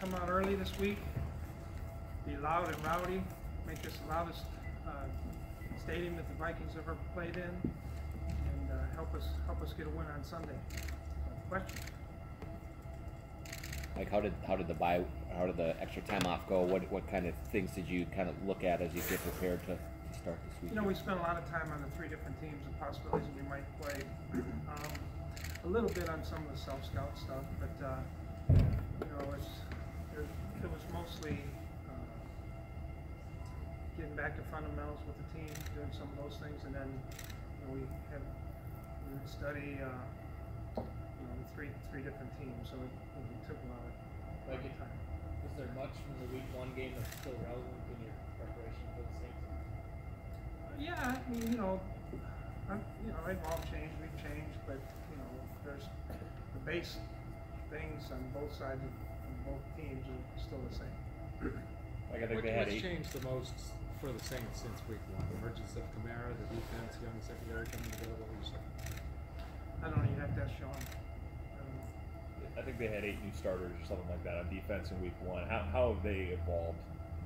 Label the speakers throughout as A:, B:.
A: come out early this week, be loud and rowdy, make this the loudest stadium that the Vikings ever played in, and help us get a win on Sunday. Question?
B: Like how did the extra time off go? What kind of things did you kind of look at as you get prepared to start this week?
A: You know, we spent a lot of time on the 3 different teams and possibilities we might play. A little bit on some of the self-scout stuff, but you know, it was mostly getting back to fundamentals with the team, doing some of those things, and then you know, we would study you know, the three different teams, so it took a lot of time.
C: Is there much from the week 1 game that's still relevant in your preparation for the Saints?
A: Yeah, I mean, you know, they've all changed, we've changed, but you know, there's the base things on both sides of both teams are still the same.
D: Like I think what's changed the most for the Saints since week 1? The emergence of Kamara, the defense, young secondary coming together. What would you say?
A: I don't know. You have to ask Sean.
E: I think they had 8 new starters or something like that on defense in week 1. How have they evolved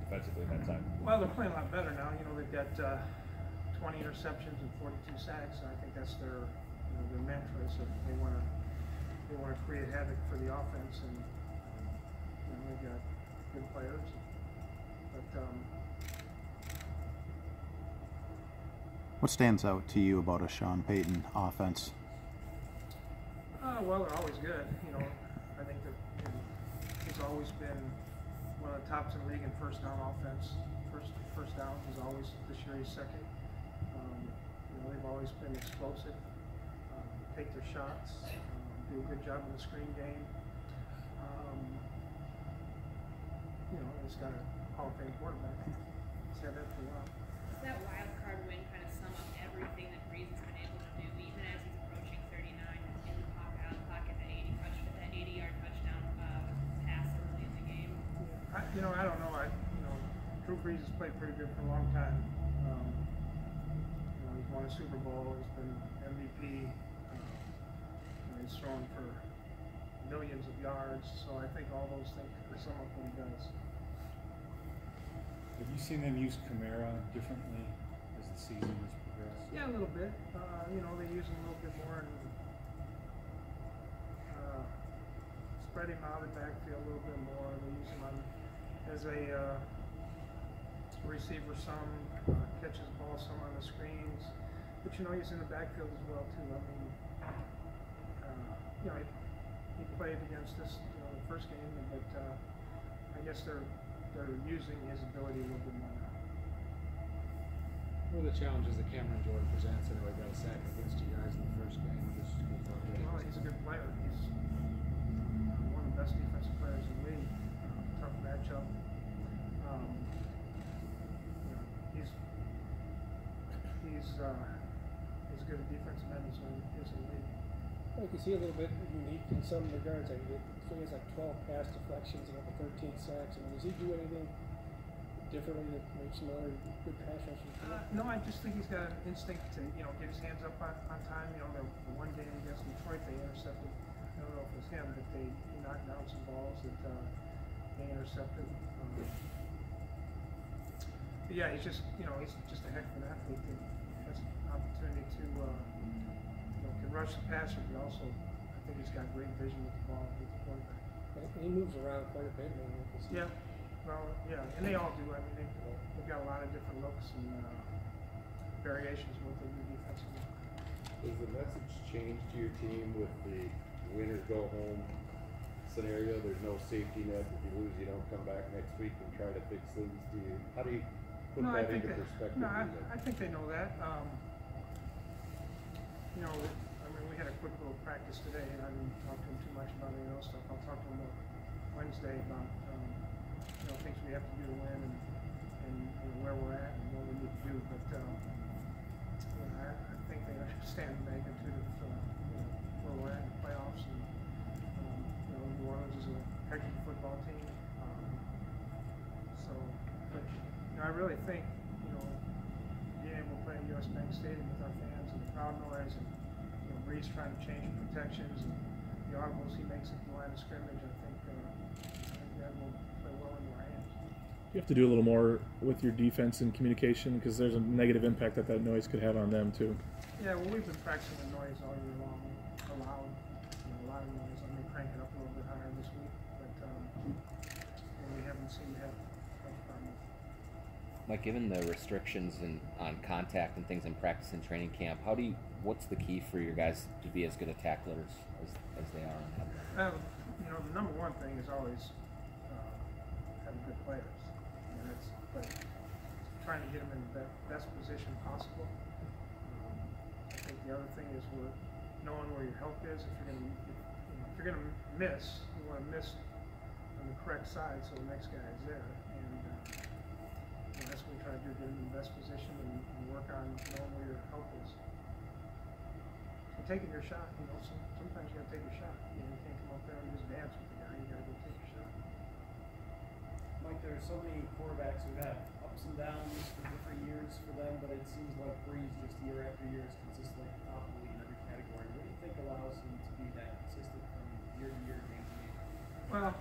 E: defensively in that time?
A: Well, they're playing a lot better now. You know, they've got 20 interceptions and 42 sacks, and I think that's their mantra. So they want to create havoc for the offense, and you know, they've got good players. But
F: what stands out to you about a Sean Payton offense?
A: Well, they're always good. You know, I think that he's always been one of the tops in the league in first down offense. First down, he's always, this year he's second. You know, they've always been explosive, take their shots, do a good job in the screen game. You know, he's got a Hall of Fame quarterback. He's had that for a while.
G: Does that wild card win kind of sum up everything that Breeze has been able to do, even as he's approaching 39 in the pocket, out of the pocket, that 80-yard touchdown pass early in the game?
A: You know, I don't know. Drew Brees has played pretty good for a long time. You know, he's won a Super Bowl. He's been MVP. You know, he's thrown for millions of yards. So I think all those things sum up what he does.
H: Have you seen them use Kamara differently as the season has progressed?
A: Yeah, a little bit. You know, they use him a little bit more and spread him out of the backfield a little bit more. They use him as a receiver some, catches the ball some on the screens. But you know, he's in the backfield as well too. I mean, you know, he played against us, you know, the first game, but I guess they're using his ability a little bit more now.
D: What are the challenges that Cameron Jordan presents? I know he got a sack against you guys in the first game.
A: Well, he's a good player. He's one of the best defensive players in the league. Tough matchup. You know, he's as good a defensive end as in the league.
I: I can see a little bit unique in some regards. I think he has like 12 pass deflections and over 13 sacks. I mean, does he do anything differently that makes him another good pass rusher?
A: No, I just think he's got an instinct to, you know, get his hands up on time. You know, the one game against Detroit, they intercepted. I don't know if it was him, but he knocked down some balls that they intercepted. But yeah, he's just a heck of an athlete. He has an opportunity to, can rush the passer, but also I think he's got great vision with the ball, with the quarterback.
I: And he moves around quite a bit, man.
A: Yeah, well, yeah, and they all do. I mean, they've got a lot of different looks and variations with the defensively.
J: Does the message change to your team with the winners go home scenario? There's no safety net. If you lose, you don't come back next week and try to fix things. How do you put that into perspective?
A: No, I think they know that. You know, I mean, we had a quick little practice today, and I didn't talk to them too much about any of those stuff. I'll talk to them Wednesday about you know, things we have to do to win and you know, where we're at and what we need to do. But you know, I think they understand the magnitude of you know, where we're at in the playoffs, and you know, New Orleans is a heck of a football team. But you know, I really think you know, being able to play at US Bank Stadium with our fans and the crowd noise and you know, Breeze trying to change protections and the audibles he makes at the line of scrimmage, I think that will
K: you have to do a little more with your defense and communication because there's a negative impact that noise could have on them too.
A: Yeah, well, we've been practicing the noise all year long, a lot of noise. I may crank it up a little bit higher this week, but and we haven't seemed to have a problem.
B: Mike, given the restrictions on contact and things in practice and training camp, what's the key for your guys to be as good at tacklers as they are on that?
A: The number one thing is always having good players. But trying to get them in the best position possible. I think the other thing is knowing where your help is. If you're gonna miss, you want to miss on the correct side so the next guy is there. And that's what we try to do: get them in the best position and work on knowing where your help is. And taking your shot. Sometimes you gotta take your shot. You can't come up there and just dance with the guy. You gotta go take your shot.
I: Mike, there's so many quarterbacks who have ups and downs for different years for them, but it seems like Breeze just year after year is consistently top of the league in every category. What do you think allows him to be that consistent from year to year, game to game?
A: Well,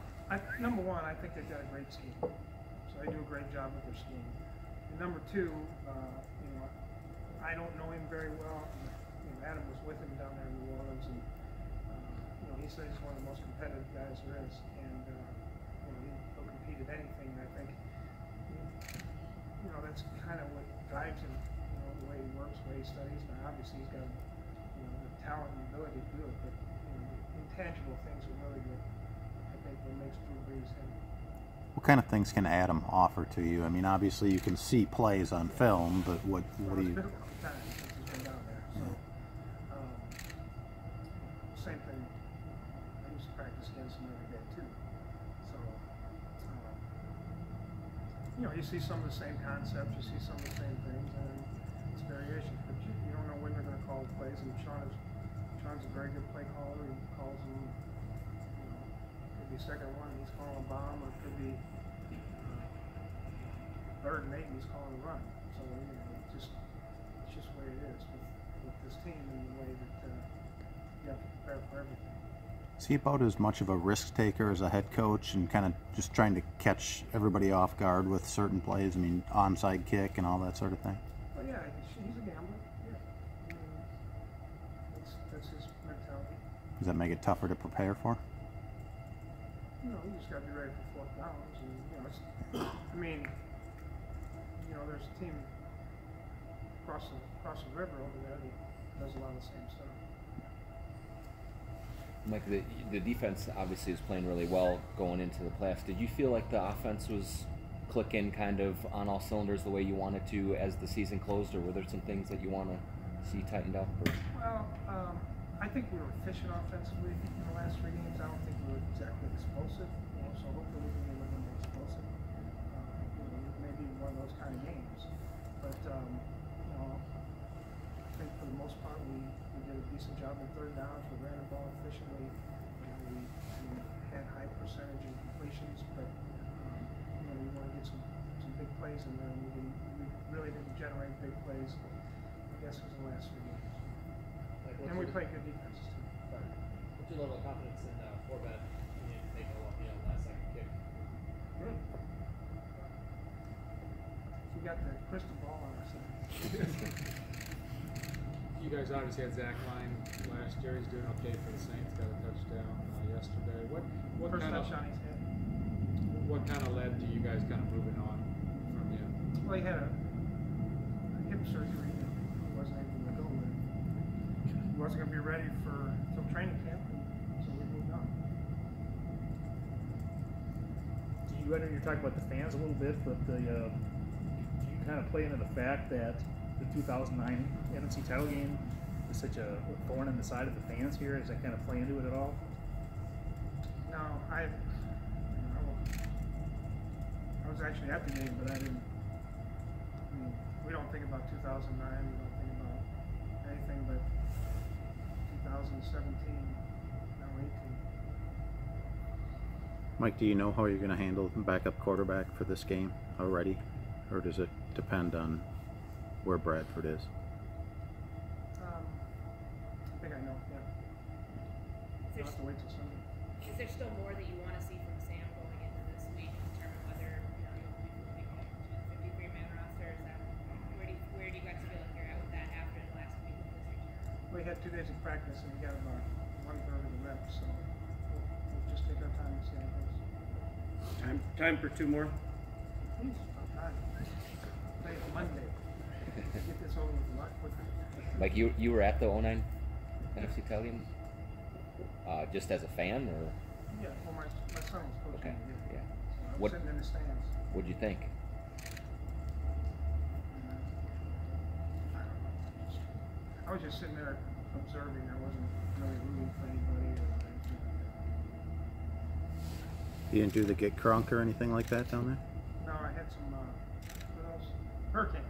A: number one, I think they've got a great scheme. So they do a great job with their scheme. And number two, I don't know him very well. Adam was with him down there in New Orleans, and he says he's one of the most competitive guys there is. And he'll compete at anything. And I think that's kind of what drives him. The way he works, the way he studies. Now, obviously, he's got the talent and ability to do it, but the intangible things are really good. I think what makes Drew Brees him.
F: What kind of things can Adam offer to you? I mean, obviously you can see plays on film, but what do you?
A: It's been a long time since he's been down there, so same thing. I used to practice against him every day too. So you see some of the same concepts, you see some of the same things, and it's variations. But you don't know when they're going to call the plays. And Sean's a very good play caller. He calls them. Could be second one, he's calling a bomb, or it could be third and 8, and he's calling a run. So it's just the way it is with this team and the way that you have to prepare for everything.
F: Is he about as much of a risk taker as a head coach, and kind of just trying to catch everybody off guard with certain plays? I mean, onside kick and all that sort of thing.
A: Well, yeah, he's a gambler. Yeah, that's his mentality.
F: Does that make it tougher to prepare for?
A: You just got to be ready for fourth downs, and there's a team across the river over there that does a lot of the same stuff.
B: Mike, the defense obviously is playing really well going into the playoffs. Did you feel like the offense was clicking kind of on all cylinders the way you wanted to as the season closed, or were there some things that you want to see tightened up?
A: Well, I think we were efficient offensively in the last 3 games. I don't think we were exactly explosive, so hopefully we can be a little more explosive. Maybe one of those kind of games. But, I think for the most part we did a decent job in third downs. We ran the ball efficiently. We had high percentage of completions, but we want to get some big plays in there. We really didn't generate big plays, I guess, in the last 3 games. And we played good defense too.
C: What's your level of confidence in Forbat being able to make a last second kick?
A: Good. We got the crystal ball on our side.
D: You guys obviously had Zach Line last year. He's doing okay for the Saints. Got a touchdown yesterday. What
A: First
D: kind
A: touchdown he's had.
D: What kind of led to you guys kind of moving on from him?
A: Well, he had a hip surgery that he wasn't able to go with. He wasn't going to be ready till training camp, so we moved on.
L: I know you're talking about the fans a little bit, but do you kind of play into the fact that the 2009 NFC title game is such a thorn in the side of the fans here? Does that kind of play into it at all?
A: No, I was actually at the game, but I didn't. We don't think about 2009. We don't think about anything but 2017, now 18.
F: Mike, do you know how you're going to handle backup quarterback for this game already, or does it depend on where Bradford is?
A: I think I know. Yeah. I'll have to wait till Sunday.
G: Is there still more that you want to see from Sam going into this week to determine whether he'll be moved
A: had 2 days of practice and we got about 1/3 of the reps, so we'll just take our time and see how it goes.
I: Time for 2 more.
A: Please, about time. Play it Monday. Get this over with a lot quicker.
B: Mike, you were at the 09 NFC title game, just as a fan, or?
A: Yeah, well, my son was coaching
B: Okay,
A: me.
B: yeah.
A: So I was
B: What-
A: sitting in the stands.
B: What'd you think?
A: I was just sitting there observing. I wasn't really rooting for anybody or anything like that.
F: You didn't do the get crunk or anything like that down there?
A: No, I had some, what else? Hurricane.